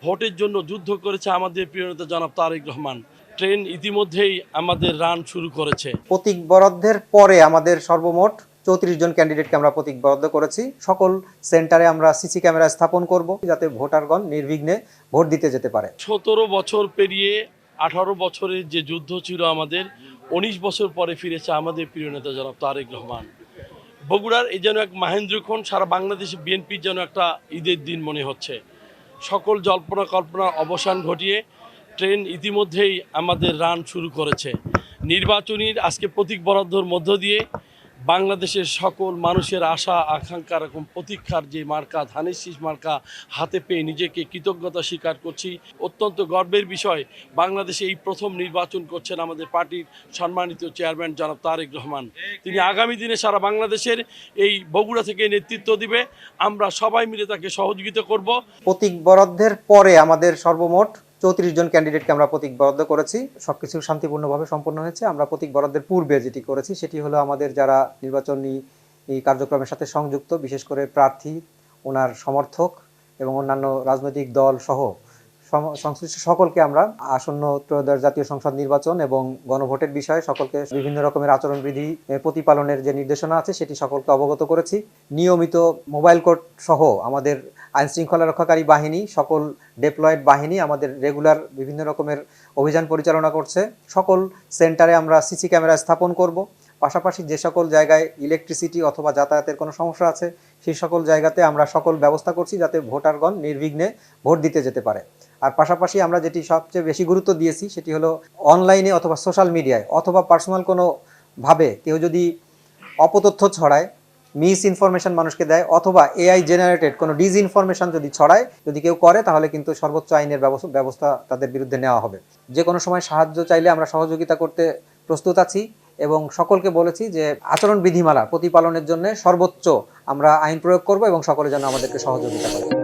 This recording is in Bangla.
ভোটের জন্য যুদ্ধ করেছে আমাদের প্রিয় নেতা জনাব তারেক রহমান। ট্রেন ইতিমধ্যেই আমাদের রান শুরু করেছে। প্রতীক বরাদ্দের পরে আমাদের সর্বমোট 34 জন ক্যান্ডিডেটকে আমরা প্রতীক বরাদ্দ করেছি। সকল সেন্টারে আমরা সিসি ক্যামেরা স্থাপন করব যাতে ভোটারগণ নির্বিঘ্নে ভোট দিতে যেতে পারে। 17 বছর পেরিয়ে 18 বছরের যে যুদ্ধ ছিল আমাদের, 19 বছর পরে ফিরেছে আমাদের প্রিয় নেতা জনাব তারেক রহমান। বগুড়ার এই যেন এক মাহেন্দ্রক্ষণ, সারা বাংলাদেশে বিএনপির যেন একটা ঈদের দিন মনে হচ্ছে। সকল জল্পনা কল্পনার অবসান ঘটিয়ে ট্রেন ইতিমধ্যেই আমাদের রান শুরু করেছে। নির্বাচনীর আজকে প্রতীক বরাদ্দর মধ্য দিয়ে বাংলাদেশের সকল মানুষের আশা আকাঙ্ক্ষা এরকম প্রতীক্ষার যে মার্কা, ধানের শীষ মার্কা হাতে পেয়ে নিজেকে কৃতজ্ঞতা স্বীকার করছি। অত্যন্ত গর্বের বিষয়, বাংলাদেশে এই প্রথম নির্বাচন করছেন আমাদের পার্টির সম্মানিত চেয়ারম্যান জনাব তারেক রহমান। তিনি আগামী দিনে সারা বাংলাদেশের এই বগুড়া থেকে নেতৃত্ব দিবে। আমরা সবাই মিলে তাকে সহযোগিতা করব। প্রতীক বরাদ্দের পরে আমাদের সর্বমোট 34 জন ক্যান্ডিডেটকে আমরা প্রতীক বরাদ্দ করেছি। সবকিছু শান্তিপূর্ণভাবে সম্পন্ন হয়েছে। আমরা প্রতীক বরাদ্দের পূর্বে যেটি করেছি সেটি হলো আমাদের যারা নির্বাচনী এই কার্যক্রমের সাথে সংযুক্ত, বিশেষ করে প্রার্থী, ওনার সমর্থক এবং অন্যান্য রাজনৈতিক দল সহ সংশ্লিষ্ট সকলকে আমরা আসন্ন ত্রয়োদশ জাতীয় সংসদ নির্বাচন এবং গণভোটের বিষয়ে সকলকে বিভিন্ন রকমের আচরণবিধি প্রতিপালনের যে নির্দেশনা আছে সেটি সকলকে অবগত করেছি। নিয়মিত মোবাইল কোর্ট সহ আমাদের আইন শৃঙ্খলা রক্ষাকারী বাহিনী, সকল ডেপ্লয়েড বাহিনী আমাদের রেগুলার বিভিন্ন রকমের অভিযান পরিচালনা করছে। সকল সেন্টারে আমরা সিসি ক্যামেরা স্থাপন করব। পাশাপাশি যে সকল জায়গায় ইলেকট্রিসিটি অথবা যাতায়াতের কোনো সমস্যা আছে সেই সকল জায়গাতে আমরা সকল ব্যবস্থা করছি যাতে ভোটারগণ নির্বিঘ্নে ভোট দিতে যেতে পারে। আর পাশাপাশি আমরা যেটি সবচেয়ে বেশি গুরুত্ব দিয়েছি সেটি হলো অনলাইনে অথবা সোশ্যাল মিডিয়ায় অথবা পার্সোনাল কোনোভাবে কেউ যদি অপতথ্য ছড়ায়, মিস ইনফরমেশন মানুষকে দেয় অথবা এআই জেনারেটেড কোনো ডিসইনফরমেশন যদি ছড়ায়, যদি কেউ করে তাহলে কিন্তু সর্বোচ্চ আইনের ব্যবস্থা তাদের বিরুদ্ধে নেওয়া হবে। যে কোনো সময় সাহায্য চাইলে আমরা সহযোগিতা করতে প্রস্তুত আছি এবং সকলকে বলেছি যে আচরণ বিধিমালা প্রতিপালনের জন্য সর্বোচ্চ আমরা আইন প্রয়োগ করব এবং সকলে যেন আমাদেরকে সহযোগিতা করে।